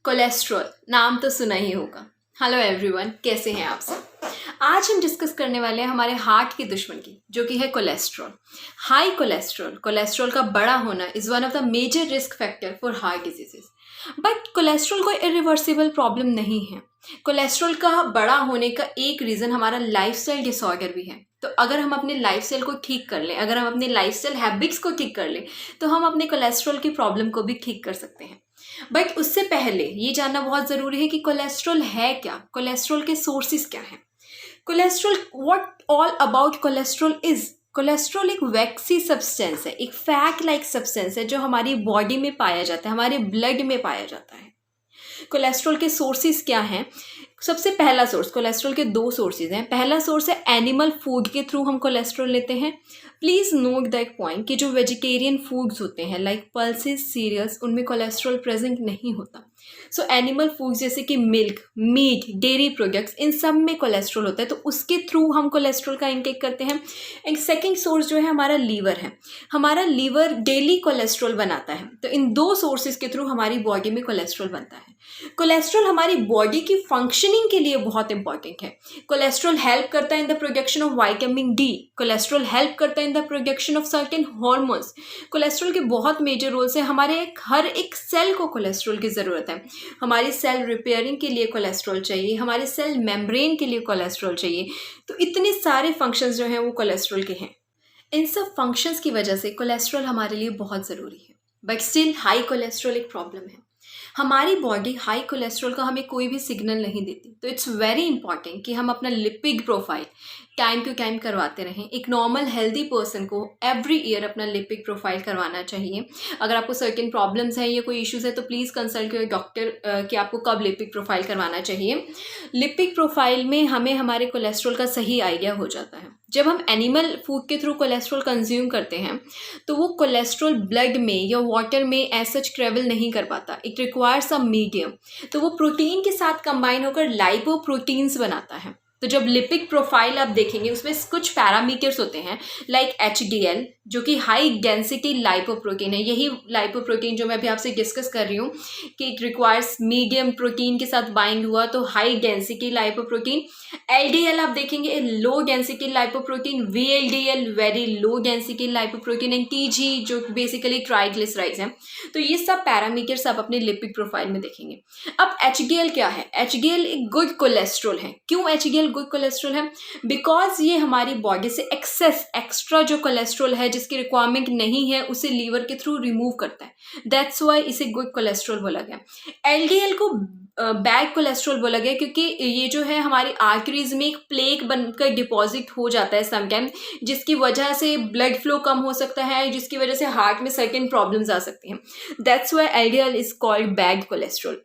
Cholesterol नाम तो सुना ही होगा। हेलो एवरीवन, कैसे हैं आप सब। आज हम डिस्कस करने वाले हैं हमारे हार्ट के दुश्मन की, जो कि है कोलेस्ट्रॉल। हाई कोलेस्ट्रॉल का बड़ा होना is one of the major risk factor for heart diseases. But cholesterol कोई इरिवर्सिबल प्रॉब्लम नहीं है। कोलेस्ट्रॉल का बड़ा होने का एक रीज़न हमारा लाइफस्टाइल डिसऑर्डर भी है। तो अगर हम अपने लाइफस्टाइल को ठीक कर लें, अगर हम अपने लाइफस्टाइल हैबिट्स को ठीक कर लें, तो हम अपने कोलेस्ट्रॉल की प्रॉब्लम को भी ठीक कर सकते हैं। बट उससे पहले ये जानना बहुत ज़रूरी है कि कोलेस्ट्रॉल है क्या, कोलेस्ट्रॉल के सोर्सेज क्या हैं। Cholesterol, what all about cholesterol is, cholesterol एक वैक्सी सब्सटेंस है, एक फैट लाइक सब्सटेंस है जो हमारी बॉडी में पाया जाता है, हमारे ब्लड में पाया जाता है। कोलेस्ट्रॉल के सोर्सेज क्या हैं। सबसे पहला सोर्स, कोलेस्ट्रॉल के दो सोर्सेज हैं। पहला सोर्स है एनिमल फूड के थ्रू हम कोलेस्ट्रॉल लेते हैं। प्लीज़ नोट दैट पॉइंट कि जो वेजिटेरियन फूड्स होते हैं लाइक पल्सेस, सीरियल्स, उनमें कोलेस्ट्रॉल प्रेजेंट नहीं होता। सो एनिमल फूड्स जैसे कि मिल्क, मीट, डेयरी प्रोडक्ट्स, इन सब में कोलेस्ट्रॉल होता है, तो उसके थ्रू हम कोलेस्ट्रॉल का इनटेक करते हैं। एंड सेकेंड सोर्स जो है हमारा लीवर है। हमारा लीवर डेली कोलेस्ट्रॉल बनाता है, तो इन दो सोर्सेज के थ्रू हमारी बॉडी में कोलेस्ट्रॉल बनता है। कोलेस्ट्रॉल हमारी बॉडी की फंक्शनिंग के लिए बहुत इंपॉर्टेंट है। कोलेस्ट्रॉल हेल्प करता है in the production of vitamin D. Cholesterol help करता है in the production of certain hormones. Cholesterol के बहुत मेजर रोल्स हैं। हमारे हर एक सेल को कोलेस्ट्रॉल की ज़रूरत है। हमारी सेल रिपेयरिंग के लिए कोलेस्ट्रॉल चाहिए, हमारे सेल मेम्ब्रेन के लिए कोलेस्ट्रॉल चाहिए। तो इतने सारे फंक्शंस जो हैं वो कोलेस्ट्रॉल के हैं। इन सब फंक्शंस की वजह से कोलेस्ट्रॉल हमारे लिए बहुत ज़रूरी है। बट स्टिल हाई कोलेस्ट्रॉल एक प्रॉब्लम है। हमारी बॉडी हाई कोलेस्ट्रॉल का हमें कोई भी सिग्नल नहीं देती। तो इट्स वेरी इंपॉर्टेंट कि हम अपना lipid profile time to time करवाते रहें। एक नॉर्मल हेल्दी पर्सन को एवरी ईयर अपना लिपिड प्रोफाइल करवाना चाहिए। अगर आपको सर्टेन प्रॉब्लम्स हैं या कोई इश्यूज़ है तो प्लीज़ कंसल्ट योर डॉक्टर कि आपको कब लिपिड प्रोफाइल करवाना चाहिए। लिपिड प्रोफाइल में हमें हमारे कोलेस्ट्रॉल का सही आइडिया हो जाता है। जब हम एनिमल फूड के थ्रू कोलेस्ट्रॉल कंज्यूम करते हैं तो वो कोलेस्ट्रॉल ब्लड में या वाटर में एज सच ट्रेवल नहीं कर पाता। It requires a medium. तो वो प्रोटीन के साथ कंबाइन होकर लाइपोप्रोटीन्स बनाता है। तो जब लिपिड प्रोफाइल आप देखेंगे उसमें कुछ पैरामीटर्स होते हैं लाइक HDL, जो कि हाई डेंसिटी लाइपोप्रोटीन है। यही लाइपोप्रोटीन जो मैं अभी आपसे डिस्कस कर रही हूँ कि इट रिक्वायर्स मीडियम प्रोटीन के साथ बाइंड हुआ, तो हाई डेंसिटी लाइपोप्रोटीन। LDL आप देखेंगे low density lipoprotein, VLDL very low density lipoprotein, and TG जो बेसिकली ट्राइग्लिसराइड्स हैं। तो ये सब पैरामीटर्स आप अपने लिपिड प्रोफाइल में देखेंगे। अब HDL क्या है? HDL एक गुड कोलेस्ट्रॉल है। क्यों HDL गुड कोलेस्ट्रॉल है? बिकॉज ये हमारी बॉडी से एक्स्ट्रा जो कोलेस्ट्रॉल है जिसकी रिक्वायरमेंट नहीं है उसे लीवर के थ्रू रिमूव करता है। दैट्स वाई इसे गुड कोलेस्ट्रॉल बोला गया। LDL को बैड कोलेस्ट्रॉल बोला गया क्योंकि ये जो है हमारी आर्टरीज में एक प्लेक बनकर डिपॉजिट हो जाता है समटाइम, जिसकी वजह से ब्लड फ्लो कम हो सकता है, जिसकी वजह से हार्ट में सर्टेन प्रॉब्लम्स आ सकती हैं। That's why LDL is called bad cholesterol.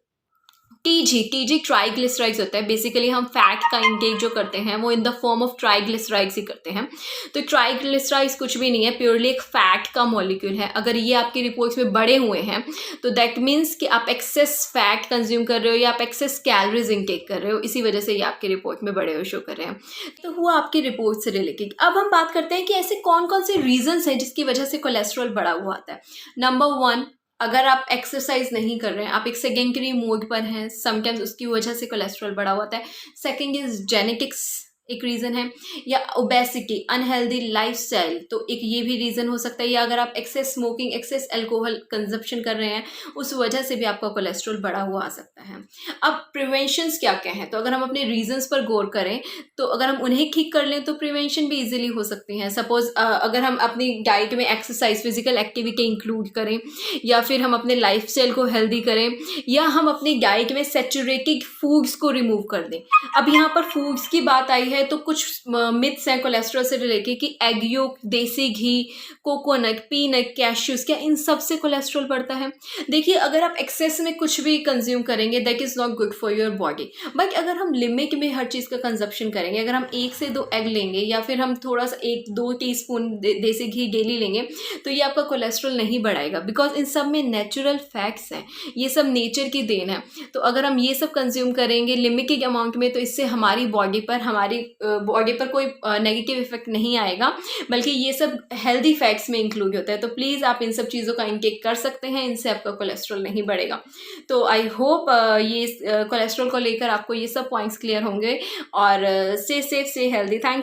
TG triglycerides होता है। बेसिकली हम फैट का इंटेक जो करते हैं वो in the form of triglycerides ही करते हैं। तो ट्राइग्लिसराइड्स कुछ भी नहीं है, प्योरली एक फैट का मॉलिक्यूल है। अगर ये आपकी रिपोर्ट्स में बढ़े हुए हैं तो दैट मीन्स कि आप एक्सेस फैट कंज्यूम कर रहे हो या आप एक्सेस कैलोरीज इंटेक कर रहे हो, इसी वजह से ये आपकी रिपोर्ट में बढ़े हुए शो कर रहे हैं। तो हुआ आपकी रिपोर्ट से रिलेटेड। अब हम बात करते हैं कि ऐसे कौन कौन से रीजंस हैं जिसकी वजह से कोलेस्ट्रॉल बढ़ा हुआ आता है। नंबर 1, अगर आप एक्सरसाइज नहीं कर रहे हैं, आप एक सेकेंडरी मोड पर हैं, समटाइम्स उसकी वजह से कोलेस्ट्रॉल बढ़ा होता है। सेकेंड इज जेनेटिक्स, एक रीज़न है, या ओबेसिटी, अनहेल्दी लाइफस्टाइल, तो एक ये भी रीज़न हो सकता है। या अगर आप excess smoking, excess alcohol consumption कर रहे हैं, उस वजह से भी आपका कोलेस्ट्रॉल बढ़ा हुआ आ सकता है। अब प्रिवेंशंस क्या क्या हैं, तो अगर हम अपने रीजंस पर गौर करें तो अगर हम उन्हें ठीक कर लें तो प्रिवेंशन भी इजीली हो सकती हैं। सपोज अगर हम अपनी डाइट में एक्सरसाइज, फिजिकल एक्टिविटी इंक्लूड करें, या फिर हम अपने लाइफस्टाइल को हेल्दी करें, या हम अपनी डाइट में सैचुरेटेड फूड्स को रिमूव कर दें। अब यहाँ पर फूड्स की बात आई है तो कुछ मिथ्स हैं कोलेस्ट्रॉल से रिलेटेड कि एग योक, देसी घी, कोकोनट, पीनट, कैश्यूज, क्या इन सब से कोलेस्ट्रॉल बढ़ता है? देखिए, अगर आप एक्सेस में कुछ भी कंज्यूम करेंगे that is not good for your body. But अगर हम लिमिट में हर चीज़ का कंजप्शन करेंगे, अगर हम 1 से 2 एग लेंगे या फिर हम थोड़ा सा 1-2 टीस्पून देसी घी डेली लेंगे तो ये आपका कोलेस्ट्रॉल नहीं बढ़ाएगा, बिकॉज इन सब में नेचुरल फैक्ट्स हैं, ये सब नेचर की देन है। तो अगर हम ये सब कंज्यूम करेंगे लिमिटेड अमाउंट में तो इससे हमारी बॉडी पर, हमारी बॉडी पर कोई नेगेटिव इफेक्ट नहीं आएगा, बल्कि ये सब हेल्दी फैट्स में इंक्लूड होता है। तो प्लीज़ आप इन सब चीज़ों का इंटेक कर सकते हैं, इनसे आपका कोलेस्ट्रॉल नहीं बढ़ेगा। तो आई होप ये कोलेस्ट्रॉल को लेकर आपको ये सब पॉइंट्स क्लियर होंगे और stay safe, stay healthy. Thank